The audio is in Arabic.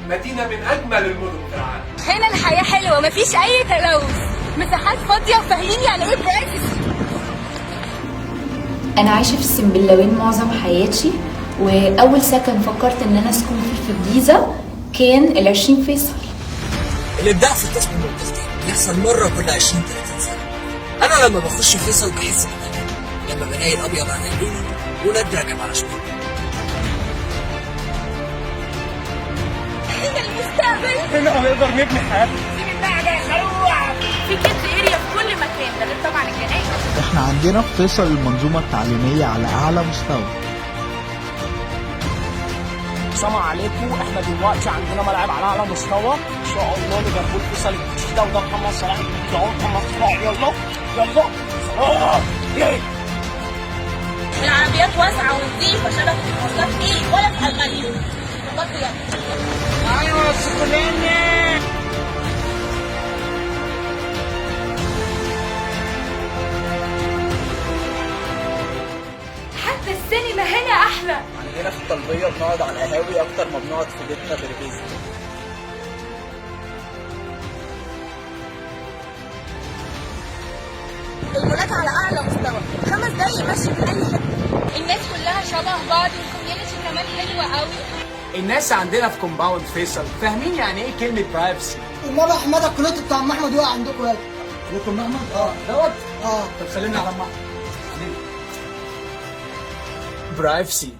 مدينة من أجمل المدن في العالم. هنا الحياة حلوة، مفيش أي تلوث، مساحات فاضية، وفاهمين يعني إيه برايفسي. أنا عايشة في السنبلاوين معظم حياتي، وأول سكن فكرت إن أنا أسكن فيه في الجيزة كان ال20 فيصل. الإبداع في التصميم والتخطيط بيحصل مرة كل 20 30 سنة. أنا لما بخش فيصل بحس بالأمان، لما بلاقي الأبيض على يميني ولاد راكب على شمالي. هنا المستقبل، هنا هنقدر نبني حياتنا. في كيدز اريا في كل مكان، ده غير طبعا الجناين. احنا عندنا في فيصل المنظومة التعليمية على أعلى مستوى. سلام عليكم، احنا دلوقتي عندنا ملعب على اعلى مستوى ان شاء الله لجمهور فيصل الجديده، وده محمد صلاح الجديد اهو. محمد صلاح يلا يلا صلاح. العربيات واسعة ونظيفة، شبكة المواصلات ايه ولا في ألمانيا. ايوه سكوليني. حتى السينما هنا أحلى. عندنا في الطلبية بنقعد على القهاوي أكتر ما بنقعد في بيتنا تلفزيون. المولات على أعلى مستوى، 5 دقايق مشي في أي حتة. الناس كلها شبه بعض، والكوميونتي كمان حلوة قوي. الناس عندنا في كومباوند فيصل فاهمين يعني ايه كلمة برايفسي. النبي احمد الكلية بتاع ام احمد وقع عندكم يا لكم احمد؟ دوت. اه طب خلينا على ام احمد. برايفسي